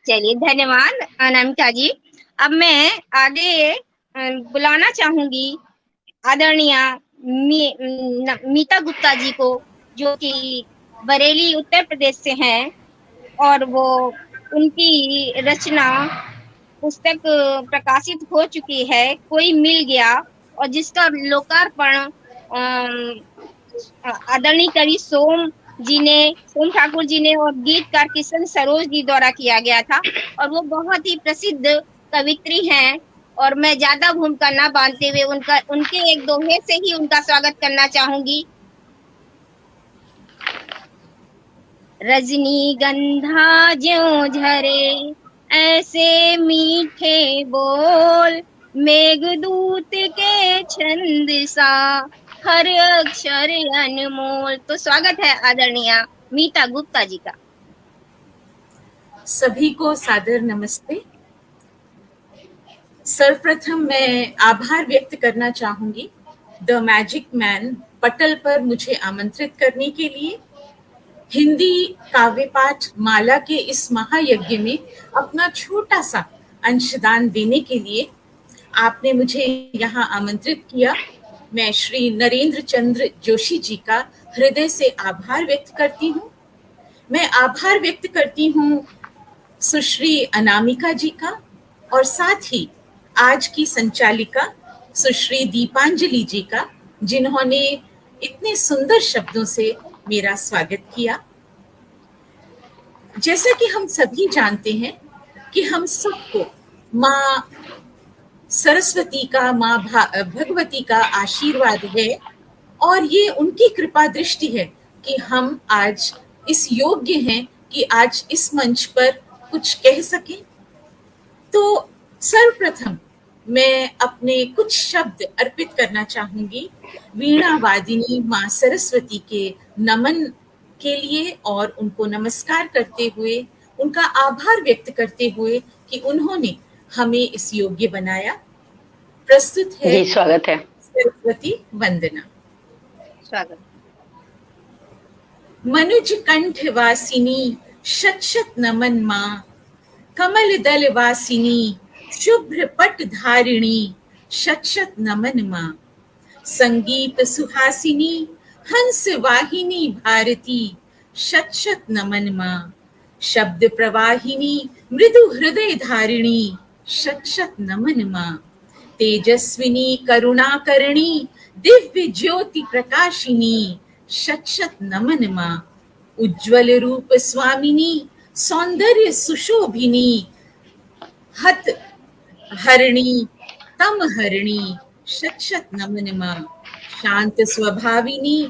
चलिए, धन्यवाद अनामिका जी। अब मैं आगे बुलाना चाहूंगी आदरणीय मीता गुप्ता जी को, जो कि बरेली उत्तर प्रदेश से हैं, और वो उनकी रचना पुस्तक प्रकाशित हो चुकी है, कोई मिल गया, और जिसका लोकार्पण आदरणीय कवि सोम ठाकुर जी ने और गीतकार किशन सरोज जी द्वारा किया गया था। और वो बहुत ही प्रसिद्ध कवित्री हैं, और मैं ज्यादा भूमिका ना बांधते हुए उनके एक दोहे से ही उनका स्वागत करना चाहूंगी। रजनीगंधा ज्यों झरे ऐसे मीठे बोल, मेघदूत के छंद सा हर अक्षर अनमोल। तो स्वागत है आदरणीय मीता गुप्ता जी का। सभी को सादर नमस्ते। सर्वप्रथम मैं आभार व्यक्त करना चाहूंगी द मैजिक मैन पटल पर मुझे आमंत्रित करने के लिए, हिंदी काव्य पाठ माला के इस महायज्ञ में अपना छोटा सा अंशदान देने के लिए आपने मुझे यहाँ आमंत्रित किया। मैं श्री नरेंद्र चंद्र जोशी जी का हृदय से आभार व्यक्त करती हूँ। मैं आभार व्यक्त करती हूँ सुश्री अनामिका जी का, और साथ ही आज की संचालिका सुश्री दीपांजलि जी का, जिन्होंने इतने सुंदर शब्दों से मेरा स्वागत किया। जैसा कि हम सभी जानते हैं कि हम सबको माँ सरस्वती का, माँ भगवती का आशीर्वाद है, और ये उनकी कृपा दृष्टि है कि हम आज इस योग्य हैं कि आज इस मंच पर कुछ कह सकें। तो सर्वप्रथम मैं अपने कुछ शब्द अर्पित करना चाहूंगी वीणा वादिनी माँ सरस्वती के नमन के लिए, और उनको नमस्कार करते हुए, उनका आभार व्यक्त करते हुए कि उन्होंने हमें इस योग्य बनाया। प्रस्तुत है जी, स्वागत है सरस्वती वंदना। स्वागत। मनुज कंठ वासिनी शत शत नमन माँ, कमल दल वासिनी शुभ्र पट धारिणी शत शत नमन माँ, संगीत सुहासिनी हंस वाहिनी भारती शत शत नमन माँ, शब्द प्रवाहिनी मृदु हृदय धारिणी शत शत नमन माँ, तेजस्विनी करुणाकरणी दिव्य ज्योति प्रकाशिनी शत शत नमन माँ, उज्ज्वल रूप स्वामिनी सौंदर्य सुशोभिनी हत हरिणी तम हरिणी शत शत नमन माँ, शांत स्वभाविनी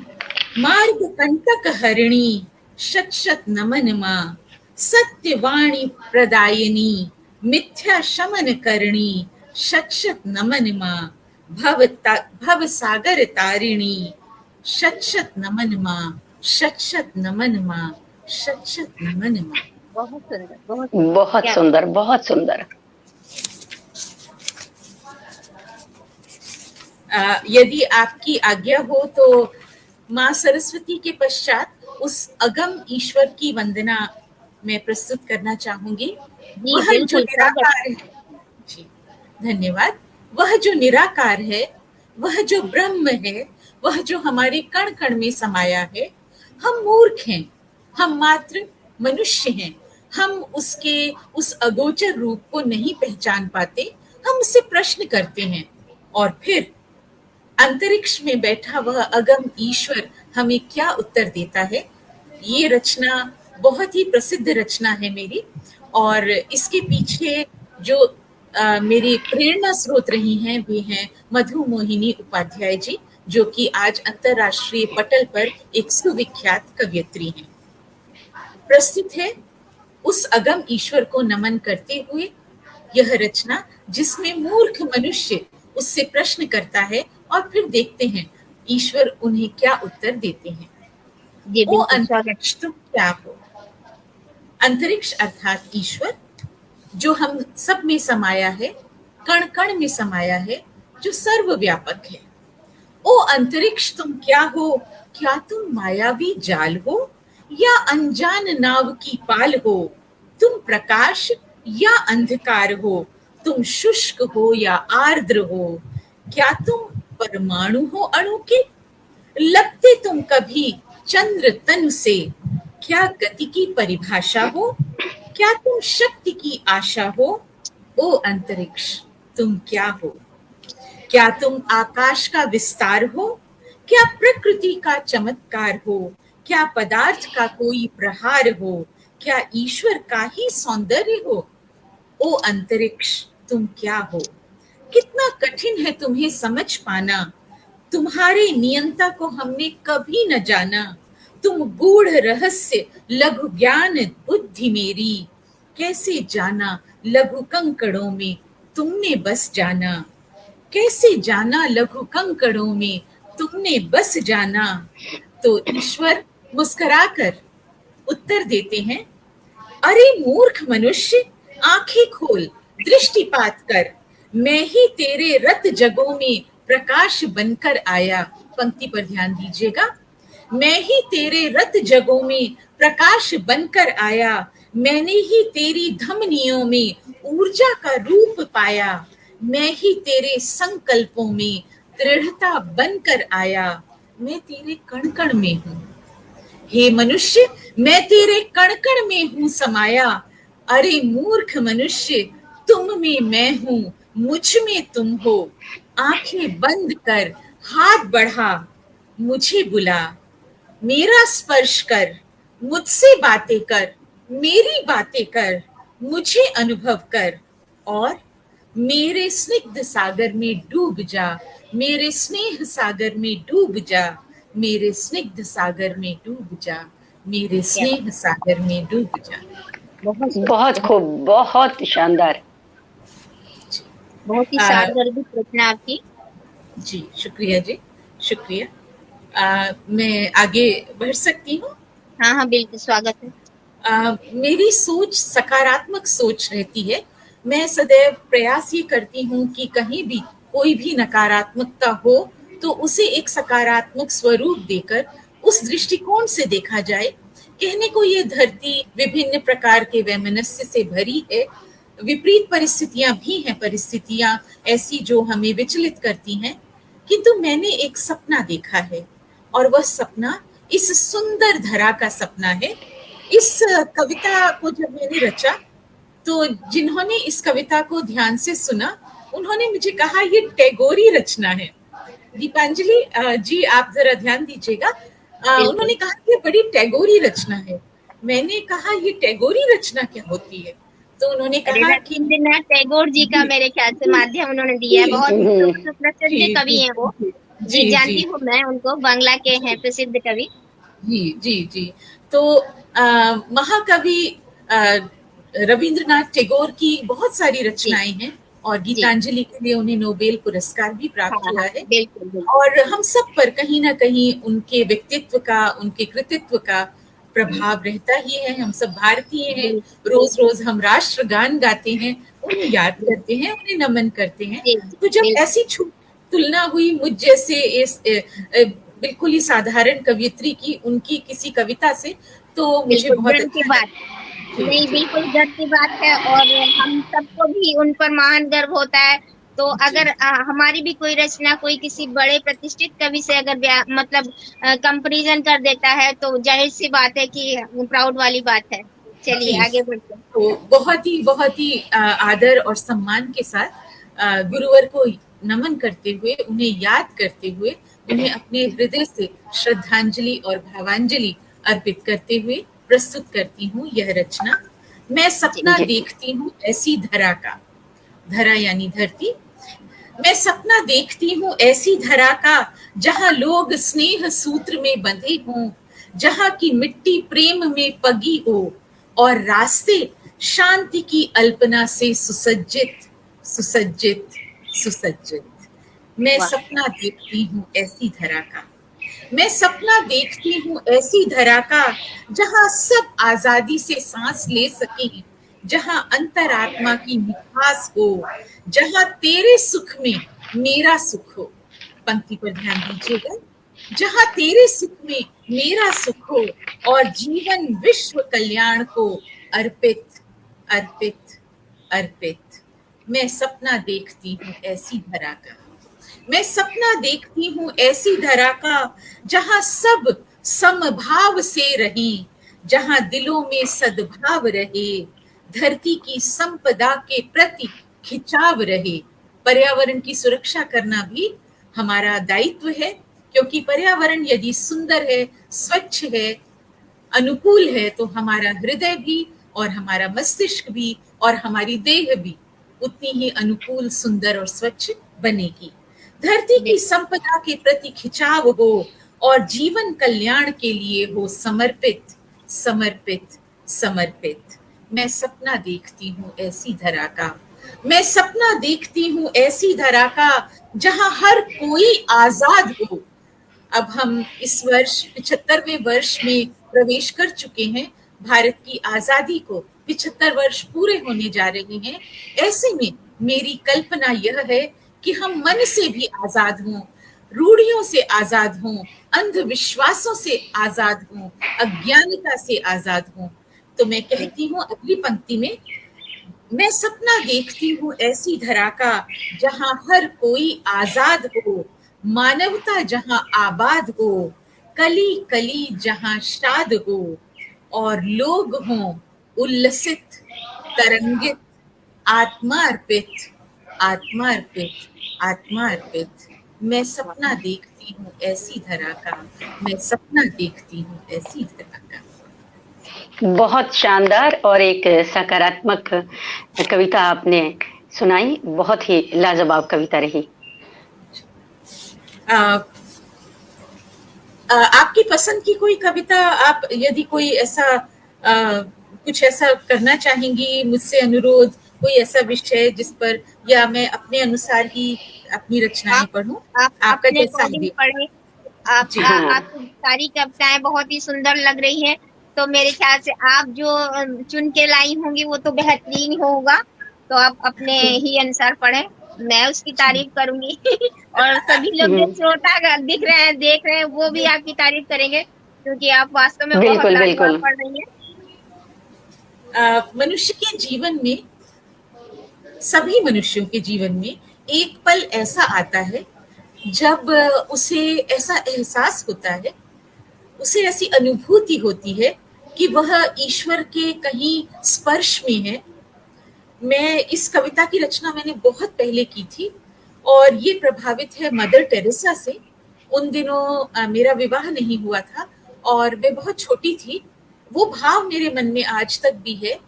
मार्ग कंटक हरिणी शत शत नमन माँ, सत्यवाणी प्रदायिनी मिथ्या शमन करणी शत शत नमन माँ, भव सागर तारिणी शत शत नमन माँ, शत शत नमन माँ, शत शत नमन माँ। बहुत सुंदर, बहुत सुंदर, बहुत सुंदर। यदि आपकी आज्ञा हो तो माँ सरस्वती के पश्चात उस अगम ईश्वर की वंदना मैं प्रस्तुत करना चाहूंगी। वह जो निराकार है, जी धन्यवाद, वह जो निराकार है, वह जो ब्रह्म है, वह जो हमारे कण कण में समाया है। हम मूर्ख हैं, हम मात्र मनुष्य हैं, हम उसके उस अगोचर रूप को नहीं पहचान पाते। हम उससे प्रश्न करते हैं, और फिर अंतरिक्ष में बैठा वह अगम ईश्वर हमें क्या उत्तर देता है। ये रचना बहुत ही प्रसिद्ध रचना है मेरी, और इसके पीछे जो मेरी प्रेरणा स्रोत रही हैं वे हैं मधु मोहिनी उपाध्याय जी, जो कि आज अंतरराष्ट्रीय पटल पर एक सुविख्यात कवयित्री हैं। प्रस्तुत है उस अगम ईश्वर को नमन करते हुए यह रचना, जिसमें मूर्ख मनुष्य उससे प्रश्न करता है और फिर देखते हैं ईश्वर उन्हें क्या उत्तर देते हैं। ओ अंतरिक्ष तुम क्या हो। अंतरिक्ष अर्थात ईश्वर, जो हम सब में समाया है, कण कण में समाया है, जो सर्वव्यापक है। ओ अंतरिक्ष तुम क्या हो, क्या तुम मायावी जाल हो, या अनजान नाव की पाल हो, तुम प्रकाश या अंधकार हो, तुम शुष्क हो या आर्द्र हो, क्या तुम परमाणु हो अणु के, लगते तुम कभी चंद्र तनु से, क्या गति की परिभाषा हो, क्या तुम शक्ति की आशा हो, ओ अंतरिक्ष तुम क्या हो, क्या तुम आकाश का विस्तार हो, क्या प्रकृति का चमत्कार हो, क्या पदार्थ का कोई प्रहार हो, क्या ईश्वर का ही सौंदर्य हो, ओ अंतरिक्ष तुम क्या हो। कितना कठिन है तुम्हें समझ पाना, तुम्हारे नियंता को हमने कभी न जाना, तुम गूढ़ रहस्य लघु ज्ञान बुद्धि मेरी, कैसे जाना लघु कंकड़ों में तुमने बस जाना, कैसे जाना लघु कंकड़ों में तुमने बस जाना। तो ईश्वर मुस्कुराकर उत्तर देते हैं, अरे मूर्ख मनुष्य, आंखें खोल, दृष्टिपात कर, मैं ही तेरे रत जगों में प्रकाश बनकर आया। पंक्ति पर ध्यान दीजिएगा, मैं ही तेरे रत जगों में प्रकाश बनकर आया, मैंने ही तेरी धमनियों में ऊर्जा का रूप पाया, मैं ही तेरे संकल्पों में दृढ़ता बनकर आया, मैं तेरे कण कण में हूँ। हे मनुष्य, मैं तेरे कण कण में हूँ समाया, अरे मूर्ख मनुष्य, तुम में मैं हूँ, मुझ में तुम हो, आंखें बंद कर, हाथ बढ़ा, मुझे बुला, मेरा स्पर्श कर, मुझसे बातें कर, मेरी बातें कर, मुझे अनुभव कर, और मेरे स्निग्ध सागर में डूब जा, मेरे स्नेह सागर में डूब जा, मेरे स्निग्ध सागर में डूब जा, मेरे स्नेह सागर में डूब जा। बहुत खूब, बहुत शानदार। बहुत ही सार्थक रचना आपकी। जी शुक्रिया जी, शुक्रिया। मैं आगे बढ़ सकती हूँ? हाँ हाँ बिल्कुल, स्वागत है। मेरी सोच सकारात्मक सोच रहती है। मैं सदैव प्रयास ये करती हूँ कि कहीं भी कोई भी नकारात्मकता हो तो उसे एक सकारात्मक स्वरूप देकर उस दृष्टिकोण से देखा जाए। कहने को ये धरती विभिन्न प्रकार के वैमनस्य से भरी है, विपरीत परिस्थितियां भी हैं, परिस्थितियां ऐसी जो हमें विचलित करती हैं, किंतु मैंने एक सपना देखा है और वह सपना इस सुंदर धरा का सपना है। इस कविता को जब मैंने रचा तो जिन्होंने इस कविता को ध्यान से सुना उन्होंने मुझे कहा ये टैगोरी रचना है। दीपांजलि जी आप जरा ध्यान दीजिएगा, उन्होंने कहा ये बड़ी टैगोरी रचना है। मैंने कहा ये टैगोरी रचना क्या होती है, तो उन्होंने कहा कि रविंद्रनाथ टैगोर जी का मेरे ख्याल से माध्यम उन्होंने दिया है, बहुत प्रसिद्ध कवि हैं वो। जी जानती हूँ मैं उनको, बांग्ला के हैं प्रसिद्ध कवि। जी जी जी। तो महाकवि रविंद्रनाथ टैगोर की बहुत सारी रचनाएं हैं और गीतांजलि के लिए उन्हें नोबेल पुरस्कार भी प्राप्त हुआ है। बिल्कुल। और हम सब पर कहीं ना कहीं उनके व्यक्तित्व का, उनके कृतित्व का प्रभाव रहता ही है। हम सब भारतीय हैं, रोज रोज हम राष्ट्रगान गाते हैं, उन्हें याद करते हैं, उन्हें नमन करते हैं। तो जब ऐसी तुलना हुई मुझ जैसे इस बिल्कुल ही साधारण कवियत्री की उनकी किसी कविता से, तो मुझे बहुत अच्छी बात नहीं, बिल्कुल गर्व की बात है और हम सबको भी उन पर महान गर्व होता है। तो अगर हमारी भी कोई रचना कोई किसी बड़े प्रतिष्ठित कवि से अगर मतलब कंपैरिजन कर देता है तो जाहिर सी बात है कि प्राउड वाली बात है। चलिए आगे बढ़ते हैं। तो बहुत ही आदर और सम्मान के साथ गुरुवर को नमन करते हुए, उन्हें याद करते हुए, उन्हें अपने हृदय से श्रद्धांजलि और भावांजलि अर्पित करते हुए प्रस्तुत करती हूँ यह रचना। मैं सपना देखती हूँ ऐसी धरा का, धरा यानी धरती। मैं सपना देखती हूँ ऐसी धरा का जहाँ लोग स्नेह सूत्र में बंधे हों, जहाँ की मिट्टी प्रेम में पगी हो और रास्ते शांति की अल्पना से सुसज्जित सुसज्जित सुसज्जित। मैं सपना देखती हूँ ऐसी धरा का, मैं सपना देखती हूँ ऐसी धरा का जहाँ सब आजादी से सांस ले सकें, जहाँ अंतरात्मा की मिठास हो, जहाँ तेरे सुख में मेरा सुख हो। पंक्ति पर ध्यान दीजिएगा, जहाँ तेरे सुख में मेरा सुख हो और जीवन विश्व कल्याण को अर्पित अर्पित अर्पित। मैं सपना देखती हूँ ऐसी धरा का, मैं सपना देखती हूँ ऐसी धरा का, जहाँ सब समभाव से रहें, जहाँ दिलों में सद्भाव रहे, धरती की संपदा के प्रति खिंचाव रहे। पर्यावरण की सुरक्षा करना भी हमारा दायित्व है, क्योंकि पर्यावरण यदि सुंदर है, स्वच्छ है, अनुकूल है, तो हमारा हृदय भी और हमारा मस्तिष्क भी और हमारी देह भी उतनी ही अनुकूल, सुंदर और स्वच्छ बनेगी। धरती की संपदा के प्रति खिंचाव हो और जीवन कल्याण के लिए हो समर्पित, समर्पित, समर्पित। मैं सपना देखती हूँ ऐसी धरा का, मैं सपना देखती हूँ ऐसी धरा का, जहाँ हर कोई आजाद हो। अब हम इस वर्ष 75वें वर्ष में प्रवेश कर चुके हैं। भारत की आजादी को 75 वर्ष पूरे होने जा रहे हैं। ऐसे में मेरी कल्पना यह है कि हम मन से भी आजाद हों, रूढ़ियों से आजाद हों, अंधविश्वासों से आजाद हों, अज्ञानता से आजाद हों। तो मैं कहती हूँ अगली पंक्ति में, मैं सपना देखती हूँ ऐसी धरा का, जहाँ हर कोई आजाद हो, मानवता जहाँ आबाद हो, कली कली जहाँ शाद हो, और लोग हों उल्लसित, तरंगित, आत्मार्पित, आत्मार्पित, आत्मार्पित। मैं सपना देखती हूँ ऐसी धरा का, मैं सपना देखती हूँ ऐसी धरा का। बहुत शानदार और एक सकारात्मक कविता आपने सुनाई, बहुत ही लाजवाब कविता रही। आपकी पसंद की कोई कविता, आप यदि कोई ऐसा कुछ ऐसा करना चाहेंगी मुझसे अनुरोध, कोई ऐसा विषय जिस पर, या मैं अपने अनुसार ही अपनी रचनाएं पढ़ूं? आपका जैसा पढ़े। आपकी सारी कविताएं बहुत ही सुंदर लग रही हैं, तो मेरे ख्याल से आप जो चुन के लाई होंगी वो तो बेहतरीन होगा, तो आप अपने ही अनुसार पढ़ें, मैं उसकी तारीफ करूंगी और सभी लोग जो श्रोता दिख रहे हैं, देख रहे हैं, वो भी आपकी तारीफ करेंगे, क्योंकि आप वास्तव में बहुत लाजवाब पढ़ रही हैं। मनुष्य के जीवन में, सभी मनुष्यों के जीवन में एक पल ऐसा आता है जब उसे ऐसा एहसास होता है, उसे ऐसी अनुभूति होती है कि वह ईश्वर के कहीं स्पर्श में है। मैं इस कविता की रचना मैंने बहुत पहले की थी और ये प्रभावित है मदर टेरेसा से। उन दिनों मेरा विवाह नहीं हुआ था और मैं बहुत छोटी थी। वो भाव मेरे मन में आज तक भी है।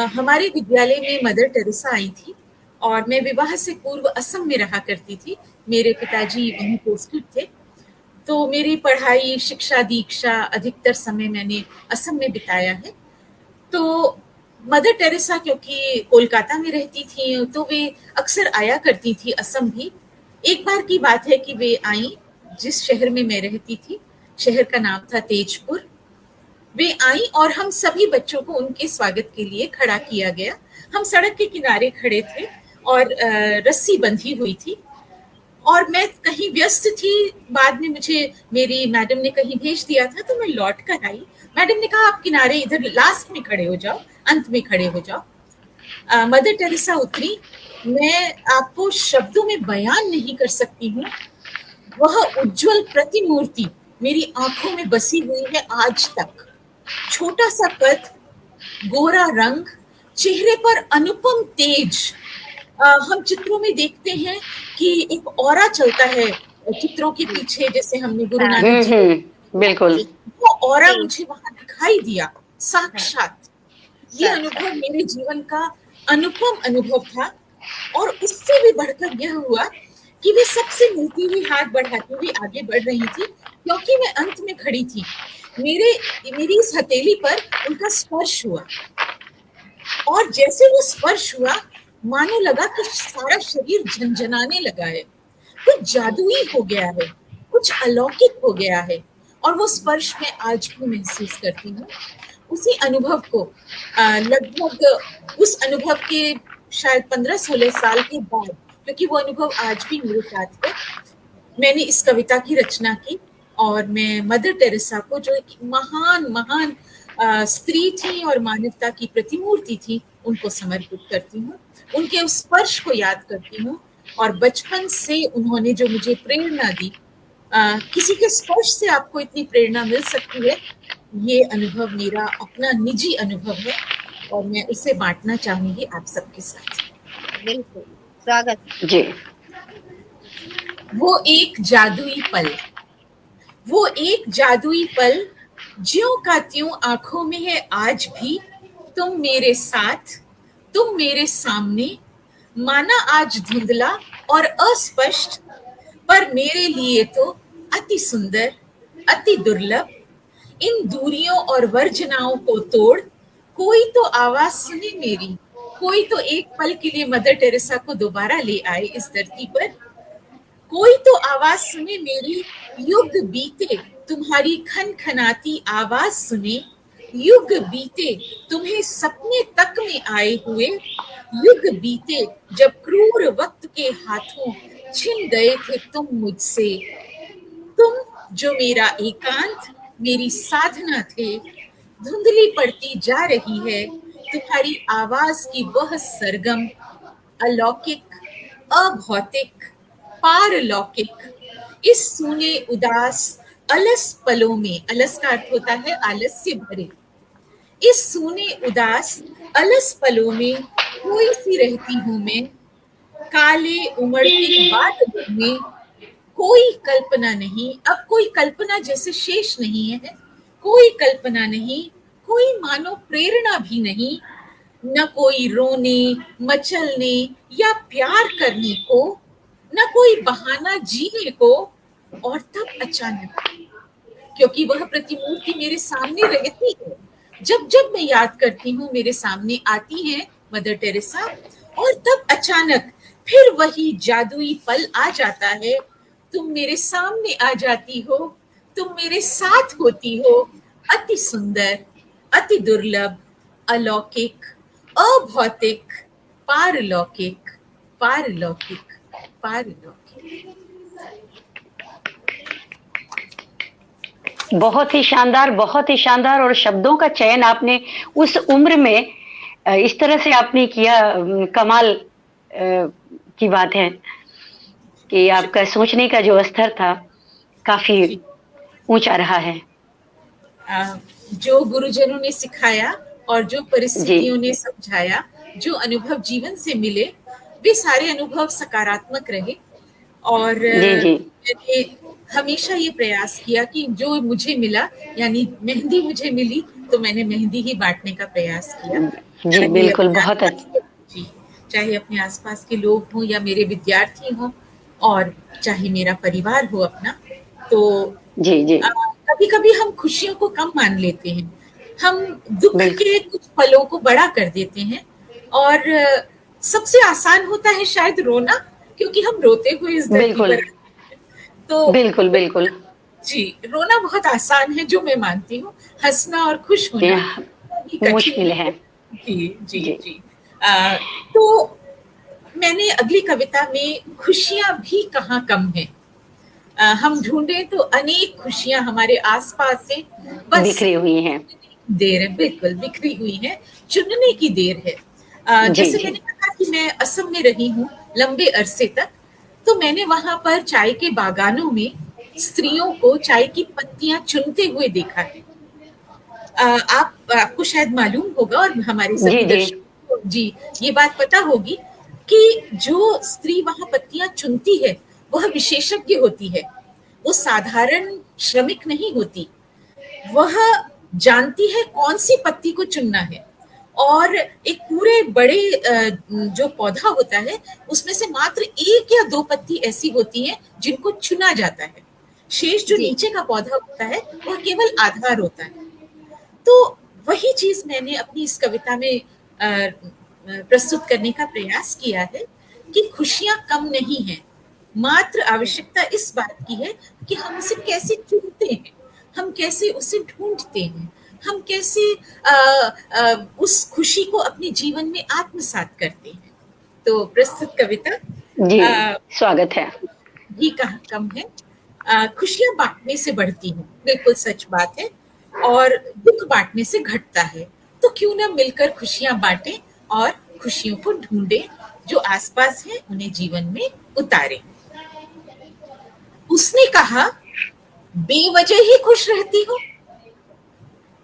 हमारे विद्यालय में मदर टेरेसा आई थी और मैं विवाह से पूर्व असम में रहा करती थी। मेरे पिताजी वहीं पोस्टेड थे, तो मेरी पढ़ाई, शिक्षा, दीक्षा अधिकतर समय मैंने असम में बिताया है। तो मदर टेरेसा क्योंकि कोलकाता में रहती थी, तो वे अक्सर आया करती थी असम भी। एक बार की बात है कि वे आई जिस शहर में मैं रहती थी, शहर का नाम था तेजपुर। वे आई और हम सभी बच्चों को उनके स्वागत के लिए खड़ा किया गया। हम सड़क के किनारे खड़े थे और रस्सी बंधी हुई थी और मैं कहीं व्यस्त थी। बाद में मुझे मेरी मैडम ने कहीं भेज दिया था, तो मैं लौट कर आई। मैडम ने कहा आप किनारे इधर लास्ट में खड़े हो जाओ, अंत में खड़े हो जाओ। मदर टेरेसा उतरी। मैं आपको शब्दों में बयान नहीं कर सकती हूँ। वह उज्जवल प्रतिमूर्ति मेरी आंखों में बसी हुई है आज तक। छोटा सा कद, गोरा रंग, चेहरे पर अनुपम तेज। हम चित्रों में देखते हैं कि एक ऑरा चलता है चित्रों के पीछे, जैसे हमने गुरु नानक जी, बिल्कुल वो ऑरा मुझे वहां दिखाई दिया साक्षात। ये अनुभव मेरे जीवन का अनुपम अनुभव था। और उससे भी बढ़कर यह हुआ कि वे सबसे मिलती हुई, हाथ बढ़ाती हुई आगे बढ़ रही थी, क्योंकि मैं अंत में खड़ी थी। मेरी इस हथेली पर उनका स्पर्श हुआ और जैसे वो स्पर्श हुआ, मानो लगा कि सारा शरीर झंझनाने लगा है। कुछ जादुई हो गया है, कुछ अलौकिक हो गया है, और वो स्पर्श मैं आज भी महसूस करती हूँ। उसी अनुभव को लगभग उस अनुभव के शायद 15-16 साल के बाद, क्योंकि वो अनुभव आज भी मेरे साथ है, मैंने इस कविता की रचना की। और मैं मदर टेरेसा को, जो एक महान महान स्त्री थी और मानवता की प्रतिमूर्ति थी, उनको समर्पित करती हूँ। उनके उस स्पर्श को याद करती हूँ और बचपन से उन्होंने जो मुझे प्रेरणा दी, किसी के स्पर्श से आपको इतनी प्रेरणा मिल सकती है, ये अनुभव मेरा अपना निजी अनुभव है और मैं उसे बांटना चाहूंगी आप सबके साथ। बिल्कुल, स्वागत जी। वो एक जादुई पल, वो एक जादुई पल, ज्यों का त्यों आंखों में है आज भी। तुम मेरे साथ, तुम मेरे सामने, माना आज धुंधला और अस्पष्ट, पर मेरे लिए तो अति सुंदर, अति दुर्लभ। इन दूरियों और वर्जनाओं को तोड़ कोई तो आवाज सुने मेरी, कोई तो एक पल के लिए मदर टेरेसा को दोबारा ले आए इस धरती पर। कोई तो आवाज सुने मेरी, युग बीते तुम्हारी खनखनाती आवाज सुने, युग बीते तुम्हें सपने तक में आए हुए, युग बीते जब क्रूर वक्त के हाथों छिन गए थे तुम मुझसे। तुम जो मेरा एकांत, मेरी साधना थे, धुंधली पड़ती जा रही है तुम्हारी आवाज की वह सरगम, अलौकिक, अभौतिक, पारलौकिक। इस सूने उदास अलस पलों में, अलस का अर्थ होता है आलस्य भरे, इस सूने उदास अलस पलों में कोई सी रहती हूं मैं, काले उमड़ते बादलों में कोई कल्पना नहीं। अब कोई कल्पना जैसे शेष नहीं है, कोई कल्पना नहीं, कोई मानो प्रेरणा भी नहीं, न कोई रोने, मचलने या प्यार करने को, न कोई बहाना जीने को। और तब अचानक, क्योंकि वह प्रतिमूर्ति मेरे सामने रहती है, जब जब मैं याद करती हूँ मेरे सामने आती है मदर टेरेसा, और तब अचानक फिर वही जादुई पल आ जाता है। तुम मेरे सामने आ जाती हो, तुम मेरे साथ होती हो, अति सुंदर, अति दुर्लभ, अलौकिक, अभौतिक, पारलौकिक, पारलौकिक, पारलौकिक। बहुत ही शानदार, बहुत ही शानदार। और शब्दों का चयन आपने उस उम्र में इस तरह से आपने किया, कमाल की बात है कि आपका सोचने का जो स्तर था काफी ऊंचा रहा है। जो गुरुजनों ने सिखाया और जो परिस्थितियों ने समझाया, जो अनुभव जीवन से मिले, वे सारे अनुभव सकारात्मक रहे। और मैंने हमेशा ये प्रयास किया कि जो मुझे मिला, यानी मेहंदी मुझे मिली, तो मैंने मेहंदी ही बांटने का प्रयास किया। जी बिल्कुल, बहुत अच्छा। जी, चाहे अपने आसपास के लोग हों या मेरे विद्यार्थी हों और चाहे मेरा परिवार हो अपना, तो जी कभी कभी हम खुशियों को कम मान लेते हैं, हम दुख के कुछ पलों को बड़ा कर देते हैं, और सबसे आसान होता है शायद रोना, क्योंकि हम रोते हुए इस धरती पर, तो बिल्कुल बिल्कुल जी, रोना बहुत आसान है जो मैं मानती हूँ, हंसना और खुश होना मुश्किल है। जी जी जी, जी। तो मैंने अगली कविता में खुशियां भी कहाँ कम है, हम ढूंढे तो अनेक खुशियां हमारे आसपास से बस बिखरी हुई हैं, देर है, बिल्कुल बिखरी हुई है, चुनने की देर है। जैसे मैंने कहा कि मैं असम में रही हूँ लंबे अरसे तक, तो मैंने वहां पर चाय के बागानों में स्त्रियों को चाय की पत्तियां चुनते हुए देखा है। आपको शायद मालूम होगा और हमारे सभी दर्शकों को जी ये बात पता होगी कि जो स्त्री वहां पत्तियां चुनती है वह विशेषज्ञ होती है, वो साधारण श्रमिक नहीं होती, वह जानती है कौन सी पत्ती को चुनना है, और एक पूरे बड़े जो पौधा होता है उसमें से मात्र 1 या 2 पत्ती ऐसी होती है जिनको चुना जाता है, शेष जो नीचे का पौधा होता है वह केवल आधार होता है। तो वही चीज मैंने अपनी इस कविता में प्रस्तुत करने का प्रयास किया है कि खुशियां कम नहीं है, मात्र आवश्यकता इस बात की है कि हम उसे कैसे चुनते हैं, हम कैसे उसे ढूंढते हैं, हम कैसे उस खुशी को अपने जीवन में आत्मसात करते हैं। तो प्रस्तुत कविता जी स्वागत है। भी कहाँ कम है, खुशियां बांटने से बढ़ती हैं, बिल्कुल सच बात है। और दुख बांटने से घटता है, तो क्यों ना मिलकर खुशियां बांटें और खुशियों को ढूंढें, जो आसपास है उन्हें जीवन में उतारें। उसने कहा, बेवजह ही खुश रहती हो।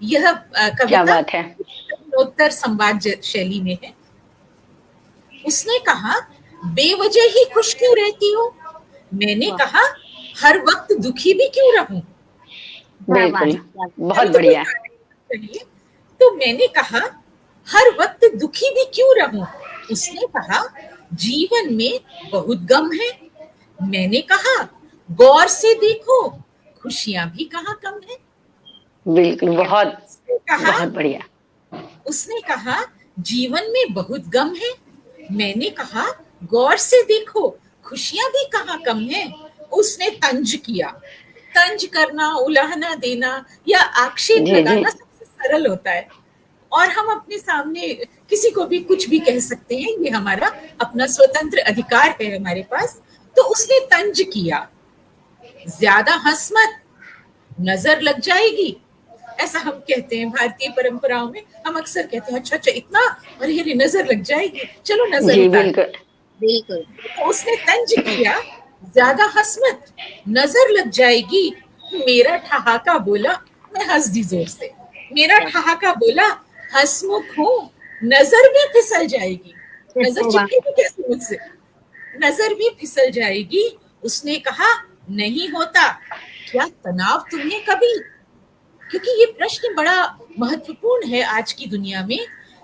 यह क्या कविता बात है। उत्तर संवाद शैली में है। उसने कहा, बेवजह ही खुश क्यों रहती हो? मैंने कहा, हर वक्त दुखी भी क्यों रहूं? बिल्कुल, बहुत तो बढ़िया। चाहिए। तो मैंने कहा, हर वक्त दुखी भी क्यों रहूं? उसने कहा, जीवन में बहुत गम है। मैंने कहा, गौर से देखो, खुशियां भी कहाँ कम है। बिल्कुल, बहुत उसने कहा, बहुत बढ़िया। उसने कहा, जीवन में बहुत गम है। मैंने कहा, गौर से देखो, खुशियां भी कहाँ कम है। उसने तंज किया। तंज करना, उलाहना देना या आक्षेप जी, जी। लगाना सबसे सरल होता है, और हम अपने सामने किसी को भी कुछ भी कह सकते हैं, ये हमारा अपना स्वतंत्र अधिकार है हमारे पास। तो उसने तंज किया, ज्यादा हंस मत, नजर लग जाएगी। ऐसा हम कहते हैं भारतीय परंपराओं में, हम अक्सर कहते हैं, अच्छा अच्छा इतना, अरे अरे नजर लग जाएगी, चलो नजर जी, उतार। बिल्कुल। बिल्कुल। तो उसने तंज किया, ज्यादा हंस मत, नजर लग जाएगी। मेरा ठहाका बोला, मैं हंस दी जोर से। मेरा ठहाका बोला, हंसमुख हूं, नजर भी फिसल जाएगी। नजर वाह। चिपकेगी कैसे मुझसे? नजर भी फिसल जाएगी। उसने कहा, नहीं होता क्या तनाव तुम्हें कभी? क्योंकि ये प्रश्न बड़ा महत्वपूर्ण है आज की दुनिया में।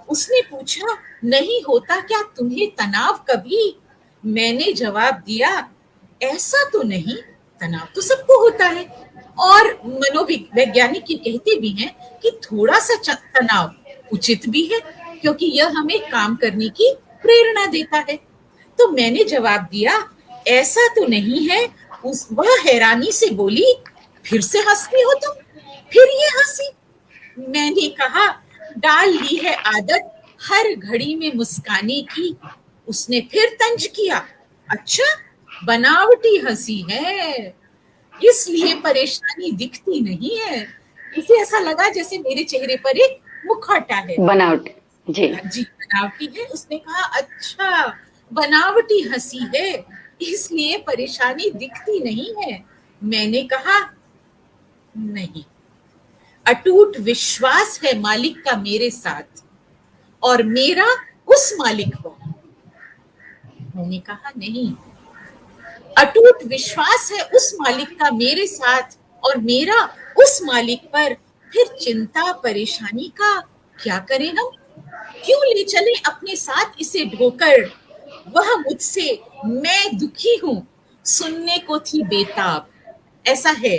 उसने पूछा, नहीं होता क्या तुम्हें तनाव कभी? मैंने जवाब दिया, ऐसा तो नहीं, तनाव तो सबको होता है। और मनोवैज्ञानिक ये कहते भी हैं कि थोड़ा सा तनाव उचित भी है, क्योंकि यह हमें काम करने की प्रेरणा देता है। तो मैंने जवाब दिया, ऐसा तो नहीं है। वह हैरानी से बोली, फिर से हंसती हो तुम? फिर ये हंसी। मैंने कहा, डाल ली है आदत हर घड़ी में मुस्काने की। उसने फिर तंज किया, अच्छा, बनावटी हंसी है, इसलिए परेशानी दिखती नहीं है। उसे ऐसा लगा जैसे मेरे चेहरे पर एक मुखौटा है। बनावट। जी। जी, बनावटी है। उसने कहा, अच्छा, बनावटी हंसी है, इसलिए परेशानी दिखती नहीं है। मैंने कहा, नहीं, अटूट विश्वास है मालिक का मेरे साथ, और मेरा उस मालिक पर। मैंने कहा, नहीं, अटूट विश्वास है उस मालिक का मेरे साथ, और मेरा उस मालिक पर। फिर चिंता परेशानी का क्या करें हम? क्यों ले चले अपने साथ इसे ढोकर? वह मुझसे, मैं दुखी हूं, सुनने को थी बेताब। ऐसा है,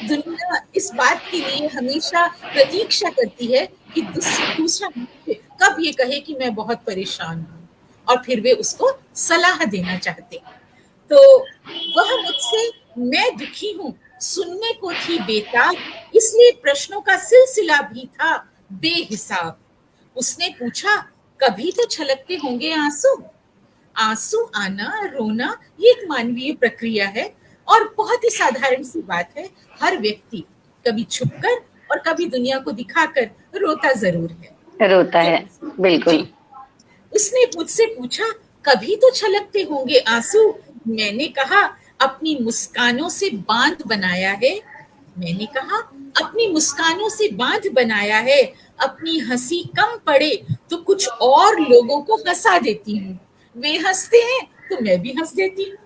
दुनिया इस बात के लिए हमेशा प्रतीक्षा करती है कि दूसरा मनुष्य कब ये कहे कि मैं बहुत परेशान हूं, और फिर वे उसको सलाह देना चाहते हैं। तो वह मुझसे, मैं दुखी हूं, सुनने को थी बेताब, इसलिए प्रश्नों का सिलसिला भी था बेहिसाब। उसने पूछा, कभी तो छलकते होंगे आंसू? आंसू आना, रोना, ये एक मानवीय प्रक्रिया है, और बहुत ही साधारण सी बात है। हर व्यक्ति कभी छुपकर और कभी दुनिया को दिखाकर रोता जरूर है। रोता तो है, बिल्कुल। जी, उसने मुझसे पूछा, कभी तो छलकते होंगे आंसू? मैंने कहा, अपनी मुस्कानों से बांध बनाया है। मैंने कहा, अपनी मुस्कानों से बांध बनाया है। अपनी हंसी कम पड़े तो कुछ और लोगों को हंसा देती हूँ। वे हंसते हैं तो मैं भी हंस देती हूँ।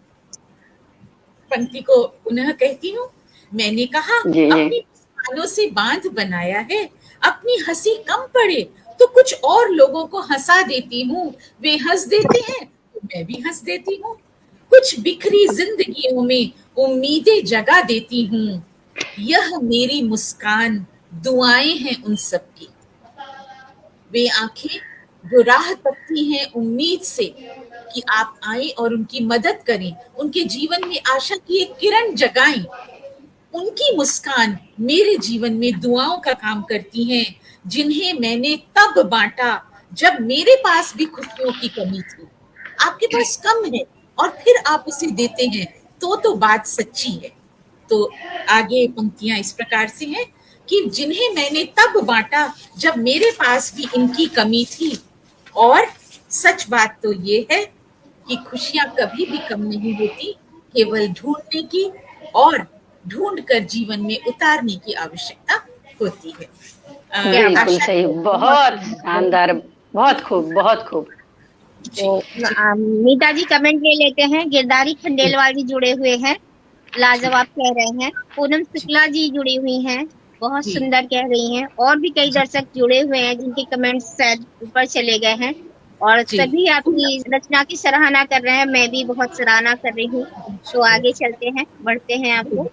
पंक्ति को पुनः कहती हूँ। मैंने कहा, जी, जी। अपनी मुस्कानों से बांध बनाया है। अपनी हंसी कम पड़े तो कुछ और लोगों को हंसा देती हूँ। वे हंस देते हैं तो मैं भी हंस देती हूँ। कुछ बिखरी जिंदगियों में उम्मीदें जगा देती हूँ। यह मेरी मुस्कान दुआएं हैं उन सबकी। वे आंखें जो राह तकती हैं उम्मीद से कि आप आए और उनकी मदद करें, उनके जीवन में आशा की एक किरण जगाएं। उनकी मुस्कान मेरे जीवन में दुआओं का काम करती हैं, जिन्हें मैंने तब बांटा जब मेरे पास भी खुशियों की कमी थी। आपके पास कम है और फिर आप उसे देते हैं, तो बात सच्ची है। तो आगे पंक्तियां इस प्रकार से हैं कि जिन्हें मैंने तब बांटा जब मेरे पास भी इनकी कमी थी। और सच बात तो ये है कि खुशियां कभी भी कम नहीं होती, केवल ढूंढने की और ढूंढ कर जीवन में उतारने की आवश्यकता होती है। बिल्कुल आशा सही, है बहुत शानदार, बहुत खूब, बहुत खूब। जी तो जी मीता जी कमेंट ले लेते हैं। गिरधारी खंडेलवाल जी जुड़े हुए हैं, लाजवाब कह रहे हैं। पूनम जी शुक्ला जी जुड़ी हुई हैं, बहुत जी सुंदर कह रही हैं। और भी कई जी दर्शक जुड़े हुए हैं जिनके कमेंट्स शायद ऊपर चले गए हैं, और जी सभी आपकी रचना की सराहना कर रहे हैं। मैं भी बहुत सराहना कर रही हूँ। तो शुक्रिया। आगे चलते हैं, बढ़ते हैं आपको।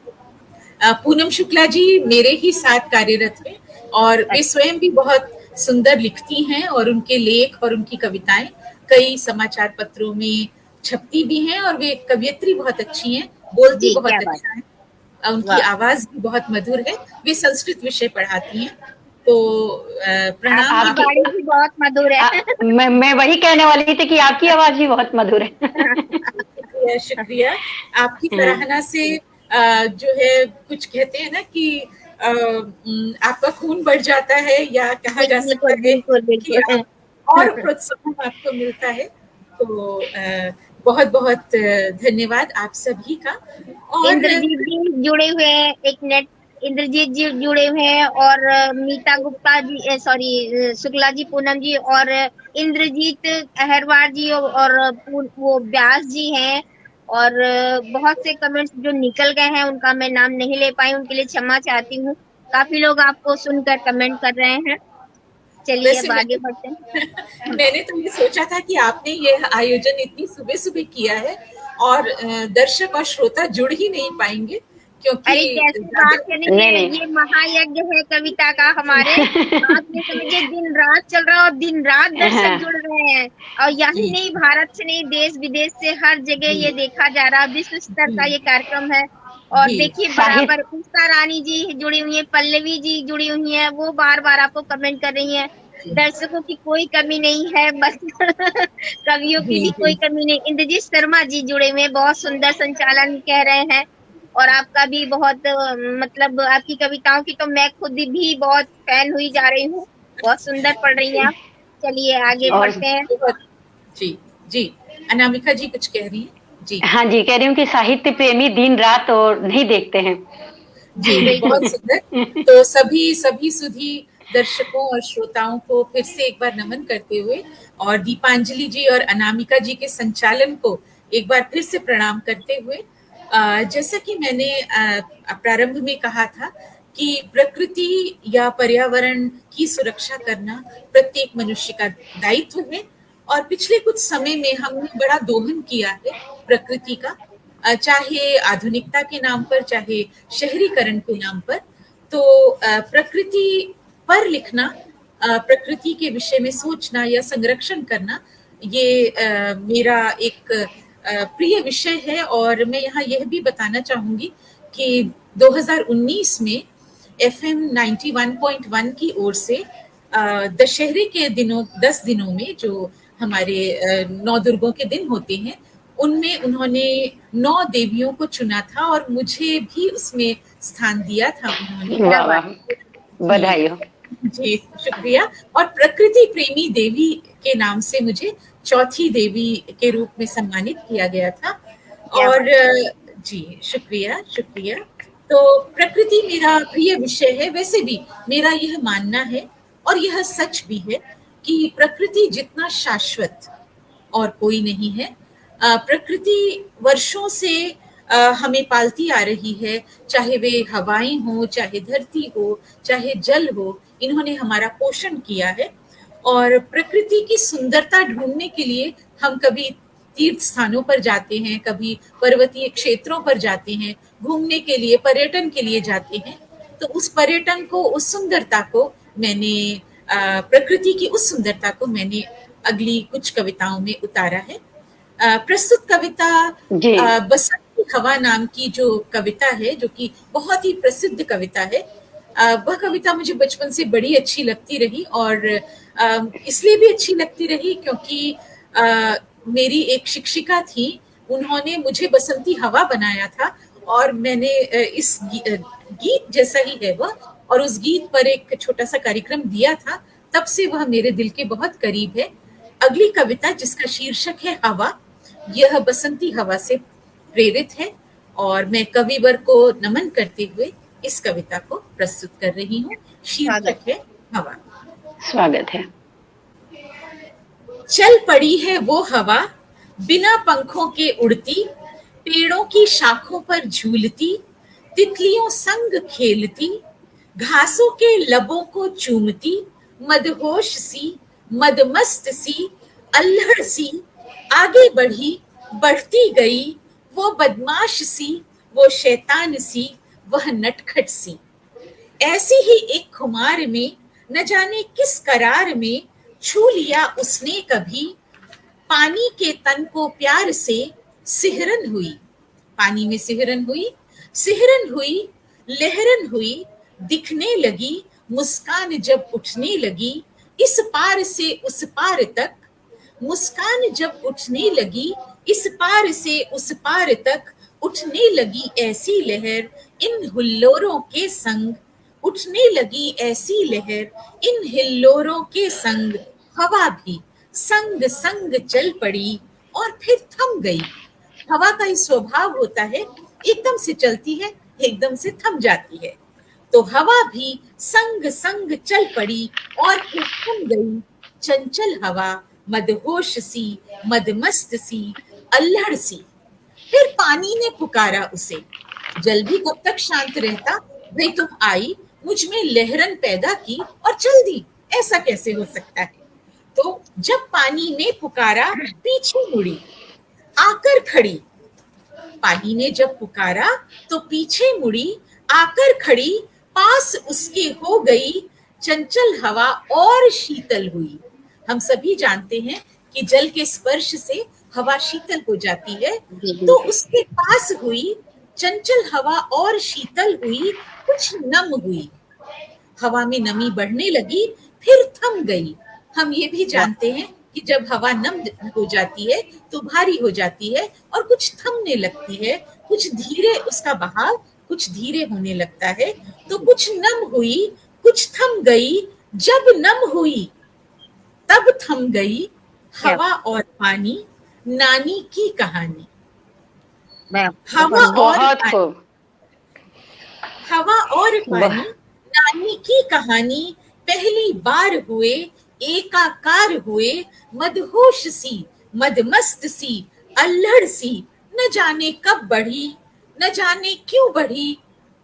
पूनम शुक्ला जी मेरे ही साथ कार्यरत हैं और वे स्वयं भी बहुत सुंदर लिखती हैं और उनके लेख और उनकी कविताएं कई समाचार पत्रों में छपती भी हैं और वे कवियत्री बहुत अच्छी हैं, बोलती जी, क्या बहुत बात। अच्छा है, उनकी वाह। आवाज भी बहुत मधुर है। वे संस्कृत विषय पढ़ाती हैं। तो प्रणाम आपकी आपकी वाणी भी बहुत मधुर है। मैं वही कहने वाली थी कि आपकी आवाज भी बहुत मधुर है। शुक्रिया शुक्रिया। आपकी हाँ, सराहना से जो है कुछ कहते हैं ना कि आपका खून बढ़ जाता है या कहा जा बिल्कुल सकता है बिल्कुल कि बिल्कुल। आप और प्रोत्साहन आपको मिलता है। तो बहुत बहुत धन्यवाद आप सभी का। और इंद्रजीत जी जुड़े हुए हैं, एक नेट इंद्रजीत जी जुड़े हुए हैं, और मीता गुप्ता जी, सॉरी, शुक्ला जी, पूनम जी, और इंद्रजीत अहरवार जी, और वो व्यास जी हैं। और बहुत से कमेंट्स जो निकल गए हैं उनका मैं नाम नहीं ले पाई, उनके लिए क्षमा चाहती हूँ। काफी लोग आपको सुनकर कमेंट कर रहे हैं। चलिए वैसे अब आगे बढ़ते हैं। मैंने तो ये सोचा था कि आपने ये आयोजन इतनी सुबह सुबह किया है और दर्शक और श्रोता जुड़ ही नहीं पाएंगे क्योंकि अरे कैसी बात करेंगे, नहीं नहीं। ये महायज्ञ है कविता का हमारे। आप ये समझिए दिन रात चल रहा है और दिन रात दर्शक हाँ, जुड़ रहे हैं। और यही जी नहीं, भारत से नहीं, देश विदेश से हर जगह जी ये देखा जा रहा है। विश्व स्तर जी का ये कार्यक्रम है। और जी देखिए बराबर साहित्य। उषा रानी जी जुड़ी हुई है, पल्लवी जी जुड़ी हुई है, वो बार बार आपको कमेंट कर रही है। दर्शकों की कोई कमी नहीं है, बस कवियों की जी भी जी कोई कमी नहीं। इंद्रजीत शर्मा जी जुड़े हुए हैं, बहुत सुंदर संचालन कह रहे हैं। और आपका भी बहुत मतलब आपकी कविताओं की तो मैं खुद भी बहुत फैन हुई जा रही हूँ। बहुत सुंदर पढ़ रही हैं आप। चलिए आगे जी और बढ़ते हैं। बहुत जी जी। अनामिका जी कुछ कह रही हैं जी हाँ जी, कह रही हूँ कि साहित्य प्रेमी दिन रात और नहीं देखते हैं। जी बिल्कुल। बहुत सुंदर। तो सभी सभी सुधी दर्शकों और श्रोताओं को फिर से एक बार नमन करते हुए और दीपांजलि जी और अनामिका जी के संचालन को एक बार फिर से प्रणाम करते हुए जैसा कि मैंने प्रारंभ में कहा था कि प्रकृति या पर्यावरण की सुरक्षा करना प्रत्येक मनुष्य का दायित्व है। और पिछले कुछ समय में हमने बड़ा दोहन किया है प्रकृति का, चाहे आधुनिकता के नाम पर, चाहे शहरीकरण के नाम पर। तो प्रकृति पर लिखना, प्रकृति के विषय में सोचना या संरक्षण करना, ये मेरा एक प्रिय विषय है। और मैं यहाँ यह भी बताना चाहूंगी कि 2019 में FM 91.1 की ओर से दशहरे के दिनों 10 दिनों में जो हमारे 9 दुर्गों के दिन होते हैं, उनमें उन्होंने 9 देवियों को चुना था और मुझे भी उसमें स्थान दिया था उन्होंने। क्या वाह बात। वाह, जी बधाई हो। जी शुक्रिया। और प्रकृति प्रेमी देवी के नाम से मुझे चौथी देवी के रूप में सम्मानित किया गया था। क्या और बात। जी शुक्रिया शुक्रिया। तो प्रकृति मेरा प्रिय विषय है। वैसे भी मेरा यह मानना है और यह सच भी है कि प्रकृति जितना शाश्वत और कोई नहीं है। प्रकृति वर्षों से हमें पालती आ रही है, चाहे वे हवाएं हो, चाहे धरती हो, चाहे जल हो, इन्होंने हमारा पोषण किया है। और प्रकृति की सुंदरता ढूंढने के लिए हम कभी तीर्थ स्थानों पर जाते हैं, कभी पर्वतीय क्षेत्रों पर जाते हैं, घूमने के लिए, पर्यटन के लिए जाते हैं। तो उस पर्यटन को, उस सुंदरता को मैंने प्रकृति की उस सुंदरता को मैंने अगली कुछ कविताओं में उतारा है। प्रस्तुत कविता जी। बसंत की हवा नाम की जो कविता है, जो कि बहुत ही प्रसिद्ध कविता है, वह कविता मुझे बचपन से बड़ी अच्छी लगती रही। और इसलिए भी अच्छी लगती रही क्योंकि मेरी एक शिक्षिका थी, उन्होंने मुझे बसंती हवा बनाया था। और मैंने इस गीत जैसा ही है वह, और उस गीत पर एक छोटा सा कार्यक्रम दिया था, तब से वह मेरे दिल के बहुत करीब है। अगली कविता जिसका शीर्षक है हवा, यह बसंती हवा से प्रेरित है और मैं कविवर को नमन करते हुए इस कविता को प्रस्तुत कर रही हूँ। शीर्षक है हवा। स्वागत है। चल पड़ी है वो हवा, बिना पंखों के उड़ती, पेड़ों की शाखों पर झूलती, तितलियों संग खेलती, घासों के लबों को चूमती, मदहोश सी, मदमस्त सी, अल्हड़ सी, आगे बढ़ी, बढ़ती गई, वो बदमाश सी, वो शैतान सी, वह नटखट सी। ऐसी ही एक खुमार में, न जाने किस करार में, छू लिया उसने कभी, पानी के तन को प्यार से, सिहरन हुई। पानी में सिहरन हुई, सिहरन हुई, लहरन हुई, दिखने लगी, मुस्कान जब उठने लगी, इस पार से उस पार तक, मुस्कान जब उठने लगी, इस पार से उस पार तक, उठने लगी ऐसी लहर इन हुल्लोरों के संग, उठने लगी ऐसी लहर इन हिल्लोरों के संग, हवा भी संग संग चल पड़ी और फिर थम गई। हवा का इस स्वभाव होता है, एकदम से चलती है, एकदम से थम जाती है। तो हवा भी संग संग चल पड़ी और फिर थम गई। चंचल हवा, मदहोश सी, मदमस्त सी, अल्हड़ सी। फिर पानी ने पुकारा उसे, जल भी कब तक शांत रहता, भाई तुम आई, मुझ में लहरन पैदा की और चल दी, ऐसा कैसे हो सकता है। तो जब पानी ने पुकारा, पीछे मुड़ी, आकर खड़ी। पानी ने जब पुकारा तो पीछे मुड़ी, आकर खड़ी, पास उसके हो गई, चंचल हवा और शीतल हुई। हम सभी जानते हैं कि जल के स्पर्श से हवा शीतल हो जाती है, तो उसके पास हुई, चंचल हवा और शीतल हुई, कुछ नम हुई। हवा में नमी बढ़ने लगी, फिर थम गई। हम ये भी जानते हैं कि जब हवा नम हो जाती है तो भारी हो जाती है और कुछ थमने लगती है, कुछ धीरे उसका बहाव कुछ धीरे होने लगता है। तो कुछ नम हुई, कुछ थम गई, जब नम हुई तब थम गई, हवा और पानी, नानी की कहानी। हवा और पानी, हवा और पानी, नानी की कहानी, पहली बार हुए, एकाकार हुए, मदहोश सी, मदमस्त सी, अल्हड़ सी, न जाने कब बढ़ी, न जाने क्यों बढ़ी,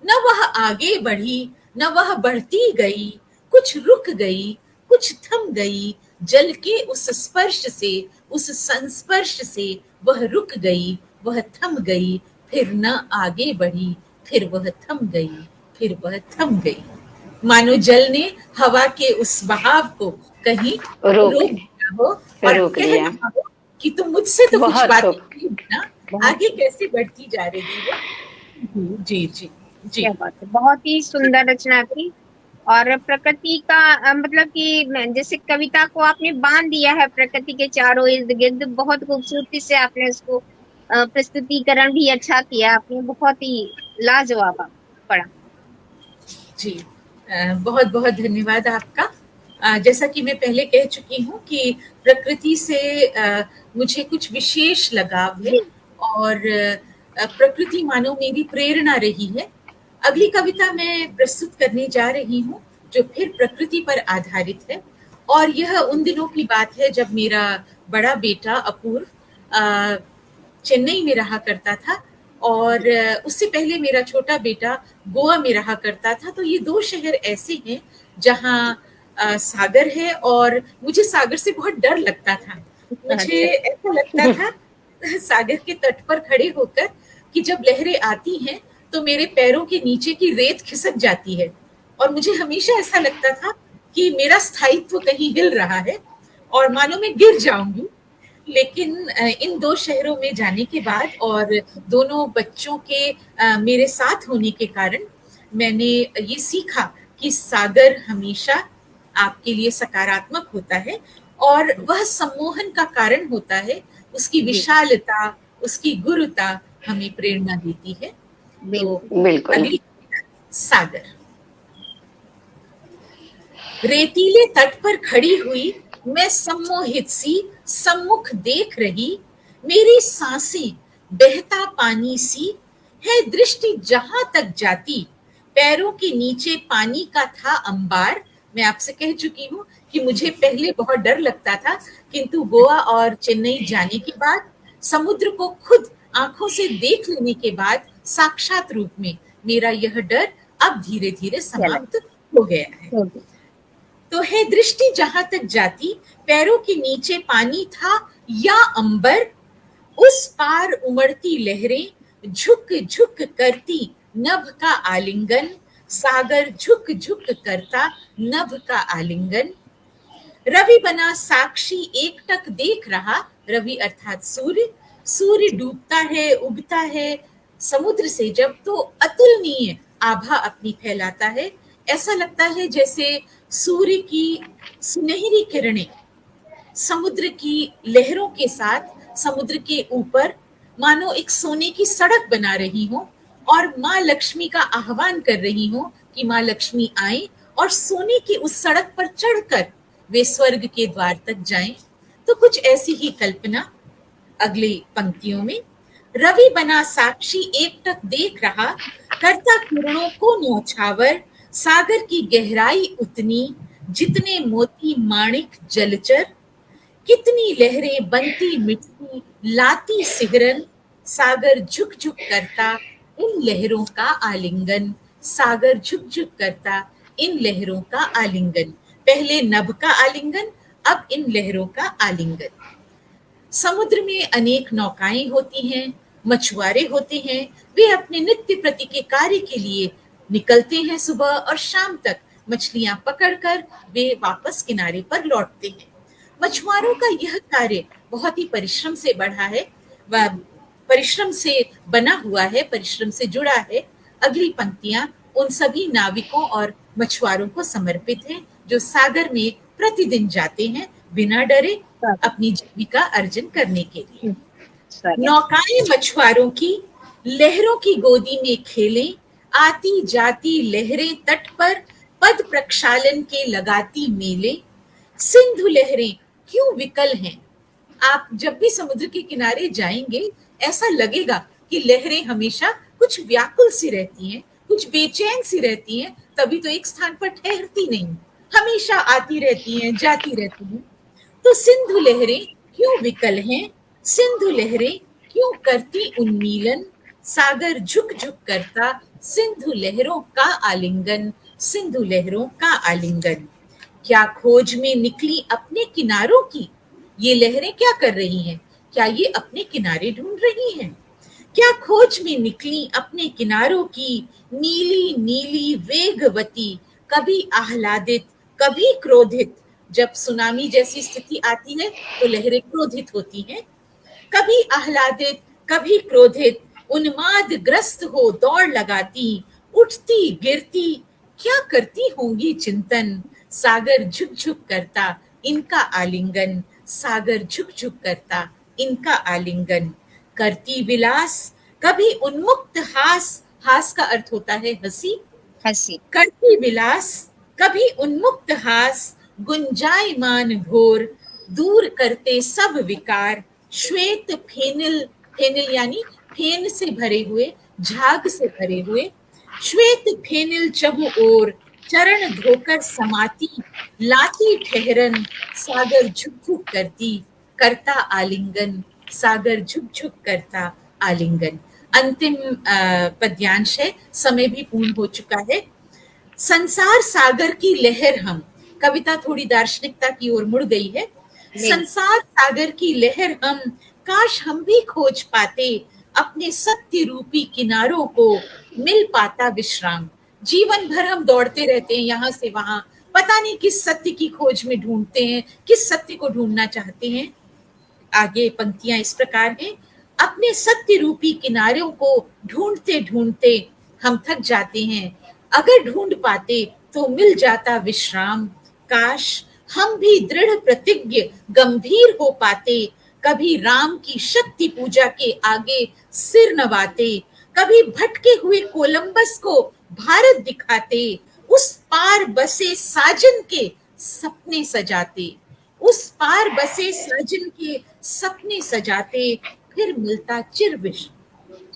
न वह आगे बढ़ी, न वह बढ़ती गई, कुछ रुक गई, कुछ थम गई, जल के उस स्पर्श से, उस संस्पर्श से वह रुक गई, वह थम गई, फिर न आगे बढ़ी, फिर वह थम गई, फिर वह थम गई। मानो जल ने हवा के उस बहाव को कहीं रोक दिया हो और कह रहा हो कि तुम मुझसे तो कुछ बात नहीं ना, आगे कैसे बढ़ती जा रही हो। जी जी जी, क्या बात है, बहुत ही सुंदर रचना थी। और प्रकृति का मतलब कि जैसे कविता को आपने बांध दिया है प्रकृति के चारों इर्द गिर्द, बहुत खूबसूरती से आपने उसको प्रस्तुतिकरण भी अच्छा किया आपने, बहुत ही लाजवाब पढ़ा। जी, बहुत बहुत धन्यवाद आपका। जैसा कि मैं पहले कह चुकी हूँ कि प्रकृति से मुझे कुछ विशेष लगाव है और प्रकृति मानो मेरी प्रेरणा रही है। अगली कविता मैं प्रस्तुत करने जा रही हूँ जो फिर प्रकृति पर आधारित है और यह उन दिनों की बात है जब मेरा बड़ा बेटा अपूर्व चेन्नई में रहा करता था और उससे पहले मेरा छोटा बेटा गोवा में रहा करता था। तो ये दो शहर ऐसे हैं जहाँ सागर है और मुझे सागर से बहुत डर लगता था। मुझे ऐसा लगता था सागर के तट पर खड़े होकर कि जब लहरें आती हैं तो मेरे पैरों के नीचे की रेत खिसक जाती है और मुझे हमेशा ऐसा लगता था कि मेरा स्थायित्व कहीं हिल रहा है और मानो मैं गिर जाऊंगी। लेकिन इन दो शहरों में जाने के बाद और दोनों बच्चों के मेरे साथ होने के कारण मैंने ये सीखा कि सागर हमेशा आपके लिए सकारात्मक होता है और वह सम्मोहन का कारण होता है। उसकी विशालता, उसकी गुरुता हमें प्रेरणा देती है। तो बिल्कुल अगली सागर। रेतीले तट पर खड़ी हुई मैं सम्मोहित सी सम्मुख देख रही, मेरी सांसें बहता पानी सी है दृष्टि जहां तक जाती, पैरों के नीचे पानी का था अंबार। मैं आपसे कह चुकी हूँ कि मुझे पहले बहुत डर लगता था, किंतु गोवा और चेन्नई जाने के बाद, समुद्र को खुद आंखों से देख लेने के बाद साक्षात रूप में मेरा यह डर अब धीरे धीरे समाप्त हो गया है। तो है दृष्टि जहां तक जाती, पैरों के नीचे पानी था या अंबर, उस पार उमड़ती लहरें झुक झुक करती नभ का आलिंगन, सागर झुक झुक करता नभ का आलिंगन। रवि बना साक्षी एकटक देख रहा, रवि अर्थात सूर्य, सूर्य डूबता है उगता है समुद्र से जब, तो अतुलनीय आभा अपनी फैलाता है। ऐसा लगता है जैसे सूर्य की सुनहरी किरणें समुद्र की लहरों के साथ समुद्र के ऊपर मानो एक सोने की सड़क बना रही हो और माँ लक्ष्मी का आह्वान कर रही हो कि माँ लक्ष्मी आए और सोने की उस सड़क पर चढ़कर वे स्वर्ग के द्वार तक जाएं। तो कुछ ऐसी ही कल्पना अगली पंक्तियों में। रवि बना साक्षी एकटक देख रहा, करता किरणों को न्यौछावर, सागर की गहराई उतनी जितने मोती माणिक जलचर, कितनी लहरें बनती मिटती लाती सिहरन, सागर झुक झुक करता इन लहरों का आलिंगन, सागर झुक झुक करता इन लहरों का आलिंगन। पहले नभ का आलिंगन, अब इन लहरों का आलिंगन। समुद्र में अनेक नौकाएं होती हैं, मछुआरे होते हैं, वे अपने नित्य प्रति के कार्य के लिए निकलते हैं सुबह और शाम तक मछलियां पकड़कर वे वापस किनारे पर लौटते हैं। मछुआरों का यह कार्य बहुत ही परिश्रम से बढ़ा है, वह परिश्रम से बना हुआ है, परिश्रम से जुड़ा है। अगली पंक्तियां उन सभी नाविकों और मछुआरों को समर्पित हैं जो सागर में प्रतिदिन जाते हैं बिना डरे अपनी जीविका अर्जन करने के लिए। नौकाएं मछुआरों की लहरों की गोदी में खेलें, आती जाती लहरें तट पर पद प्रक्षालन के लगाती मेले, सिंधु लहरें क्यों विकल हैं। आप जब भी समुद्र के किनारे जाएंगे ऐसा लगेगा कि लहरें हमेशा कुछ व्याकुल सी रहती हैं, कुछ बेचैन सी रहती हैं, तभी तो एक स्थान पर ठहरती नहीं, हमेशा आती रहती हैं जाती रहती हैं। तो सिंधु लहरें क्यों विकल हैं, सिंधु लहरें क्यों करती उन्मीलन, सागर झुक झुक करता सिंधु लहरों का आलिंगन, सिंधु लहरों का आलिंगन। क्या खोज में निकली अपने किनारों की, ये लहरें क्या कर रही हैं, क्या ये अपने किनारे ढूंढ रही हैं। क्या खोज में निकली अपने किनारों की, नीली नीली वेगवती, कभी आह्लादित कभी क्रोधित। जब सुनामी जैसी स्थिति आती है तो लहरें क्रोधित होती हैं, कभी आह्लादित कभी क्रोधित, उन्माद ग्रस्त हो दौड़ लगाती, उठती गिरती क्या करती होंगी चिंतन, सागर झुक झुक करता इनका आलिंगन, सागर झुक झुक करता इनका आलिंगन। करती विलास कभी उन्मुक्त हास, हास का अर्थ होता है हंसी, हंसी। करती विलास कभी उन्मुक्त हास, गुंजायमान घोर, दूर करते सब विकार, श्वेत फेनिल, फेनिल यानी फेन से भरे हुए, झाग से भरे हुए, श्वेत फेनिल चहु ओर, चरण धोकर समाती, लाती ठहरन, सागर झुक झुक करती, करता आलिंगन, सागर झुक झुक करता आलिंगन। अंतिम पद्यांश है, समय भी पूर्ण हो चुका है। संसार सागर की लहर हम, कविता थोड़ी दार्शनिकता की ओर मुड़ गई है। संसार सागर की लहर हम, काश हम भी खोज पाते, अपने सत्य रूपी किनारों को मिल पाता विश्राम। जीवन भर हम दौड़ते रहते हैं यहाँ से वहां, पता नहीं किस सत्य की खोज में ढूंढते हैं, किस सत्य को ढूंढना चाहते हैं। आगे पंक्तियां इस प्रकार हैं, अपने सत्य रूपी किनारों को ढूंढते ढूंढते हम थक जाते हैं, अगर ढूंढ पाते तो मिल जाता विश्राम। काश हम भी दृढ़ प्रतिज्ञ गंभीर हो पाते, कभी राम की शक्ति पूजा के आगे सिर नवाते, कभी भटके हुए कोलंबस को भारत दिखाते, उस पार बसे साजन के सपने सजाते, उस पार बसे साजन के सपने सजाते, फिर मिलता चिर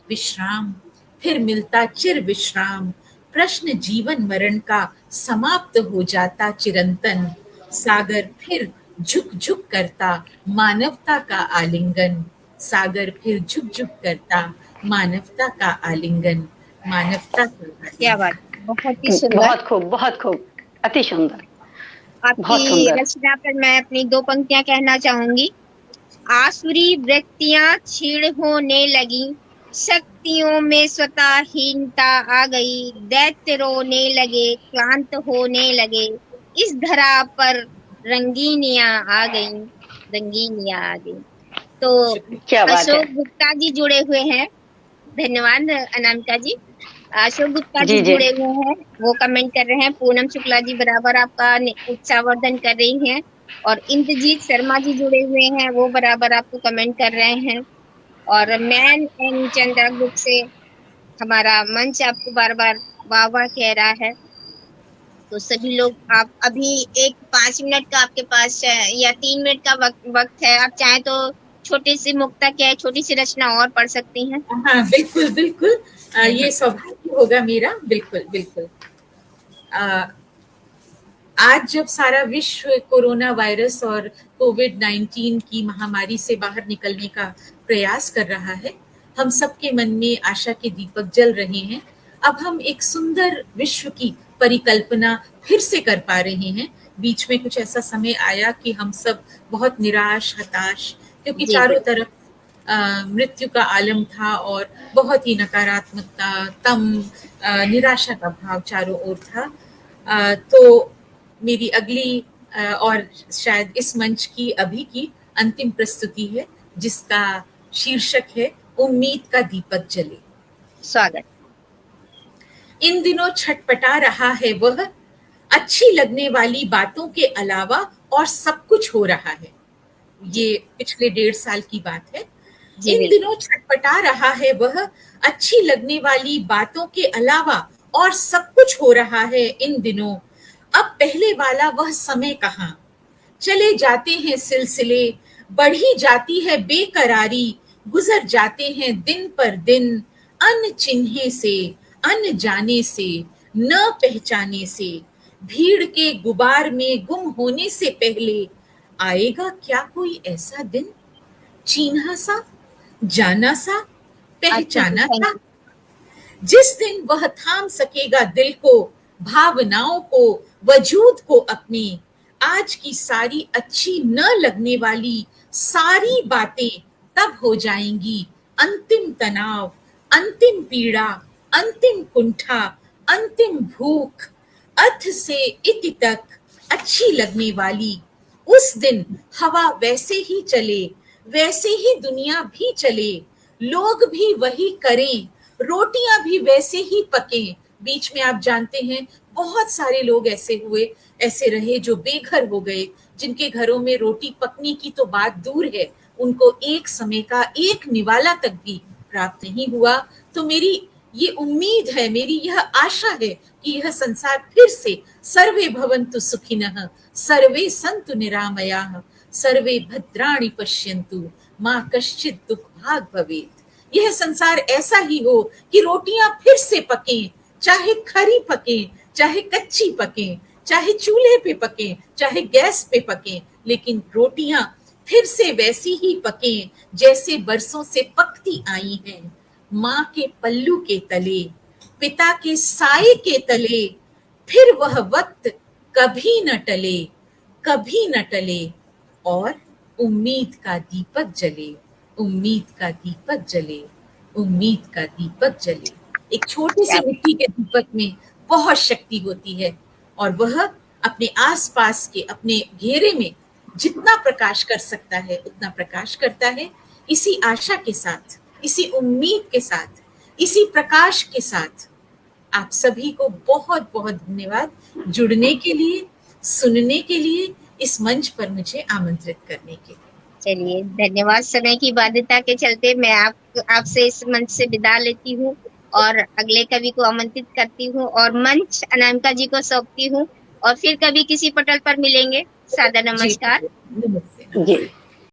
विश्राम, फिर मिलता चिर विश्राम, प्रश्न जीवन मरण का समाप्त हो जाता चिरंतन, सागर फिर झुक झुक करता मानवता का आलिंगन, सागर फिर झुक झुक करता मानवता का आलिंगन, मानवता का क्या आलिंगन। बात है, बहुत ही सुंदर। बहुत खूब, अति सुंदर, बहुत आपकी सुंदर। रचना पर मैं अपनी 2 पंक्तियां कहना चाहूंगी। आसुरी वृत्तियां क्षीण होने लगी, शक्तियों में स्वतः हीनता आ गई, दैत्य रोने लगे, क्लांत होने लगे, इस धरा पर रंगीनियां आ गईं, रंगीनियां आ गईं। तो शुक्रिया। क्या बात है। अशोक गुप्ता जी जुड़े हुए हैं। धन्यवाद अनामिका जी। अशोक गुप्ता जी जी जी। जुड़े हुए हैं, वो कमेंट कर रहे हैं। पूनम शुक्ला जी बराबर आपका उत्साहवर्धन कर रही हैं, और इंद्रजीत शर्मा जी जुड़े हुए हैं, वो बराबर आपको कमेंट कर रहे हैं। और मैन एंड चंद्रा ग्रुप से हमारा मंच आपको बार बार वाह वाह कह रहा है। तो सभी लोग, आप अभी एक 5 मिनट का आपके पास या 3 मिनट का वक्त है, आप चाहें तो छोटी सी मुक्ता क्या है, छोटी सी रचना और पढ़ सकती हैं। हाँ बिल्कुल बिल्कुल, ये सौभाग्य होगा मेरा, बिल्कुल बिल्कुल। आज जब सारा विश्व कोरोना वायरस और कोविड-19 की महामारी से बाहर निकलने का प्रयास कर रहा है, हम सबके मन में आशा के दीपक जल रहे हैं। अब हम एक सुंदर विश्व की परिकल्पना फिर से कर पा रहे हैं। बीच में कुछ ऐसा समय आया कि हम सब बहुत निराश, हताश, क्योंकि जी चारों जी तरफ मृत्यु का आलम था और बहुत ही नकारात्मकता, निराशा का भाव चारों ओर था। तो मेरी अगली और शायद इस मंच की अभी की अंतिम प्रस्तुति है, जिसका शीर्षक है उम्मीद का दीपक जले। स्वागत। इन दिनों छटपटा रहा है वह, अच्छी लगने वाली बातों के अलावा और सब कुछ हो रहा है। ये पिछले 1.5 साल की बात है। जी इन बिल्कुल। दिनों छटपटा रहा है वह, अच्छी लगने वाली बातों के अलावा और सब कुछ हो रहा है इन दिनों। अब पहले वाला वह समय कहाँ, चले जाते हैं सिलसिले, बढ़ी जाती है बेकरारी, गुजर जाते हैं दिन पर दिन, अनचिन्हे से, अनजाने से, न पहचाने से, भीड़ के गुबार में गुम होने से पहले आएगा क्या कोई ऐसा दिन, चीन्हा सा, जाना सा, अच्छा जी, पहचाना थैंक सा, यू। जिस दिन वह थाम सकेगा दिल को, भावनाओं को, वजूद को अपने, आज की सारी अच्छी न लगने वाली सारी बातें तब हो जाएंगी अंतिम तनाव, अंतिम पीड़ा, अंतिम कुंठा, अंतिम भूख, अथ से इति तक अच्छी लगने वाली। उस दिन हवा वैसे ही चले, वैसे ही दुनिया भी चले, लोग भी वही करें, रोटियां भी वैसे ही पकें। बीच में आप जानते हैं बहुत सारे लोग ऐसे रहे जो बेघर हो गए, जिनके घरों में रोटी पकने की तो बात दूर है, उनको एक समय का एक निवाला तक भी प्राप्त नहीं हुआ। तो मेरी ये उम्मीद है, मेरी यह आशा है कि यह संसार फिर से सर्वे भवन्तु सुखिनः, सर्वे सन्तु निरामयाः, सर्वे भद्राणि पश्यन्तु, माँ कश्चित् दुःखभाग् भवेत्। यह संसार ऐसा ही हो कि रोटियां फिर से पकें, चाहे खरी पकें, चाहे कच्ची पकें, चाहे चूल्हे पे पकें, चाहे गैस पे पकें, लेकिन रोटियां फिर से वैसी ही पकें जैसे बरसों से पकती आई हैं, माँ के पल्लू के तले, पिता के साए के तले। फिर वह वक्त कभी न टले, कभी न टले, और उम्मीद का दीपक जले, उम्मीद का दीपक जले, उम्मीद का दीपक जले। एक छोटे से क्या मिट्टी के दीपक में बहुत शक्ति होती है, और वह अपने आसपास के अपने घेरे में जितना प्रकाश कर सकता है उतना प्रकाश करता है। इसी आशा के साथ, इसी उम्मीद के साथ, इसी प्रकाश के साथ आप सभी को बहुत बहुत धन्यवाद जुड़ने के लिए, सुनने के लिए, इस मंच पर मुझे आमंत्रित करने के लिए। चलिए, धन्यवाद। समय की बाध्यता के चलते मैं आपसे इस मंच से विदा लेती हूँ, और अगले कवि को आमंत्रित करती हूँ और मंच अनामिका जी को सौंपती हूँ और फिर कभी किसी पटल पर मिलेंगे। सादर जी नमस्कार। नमस्ते जी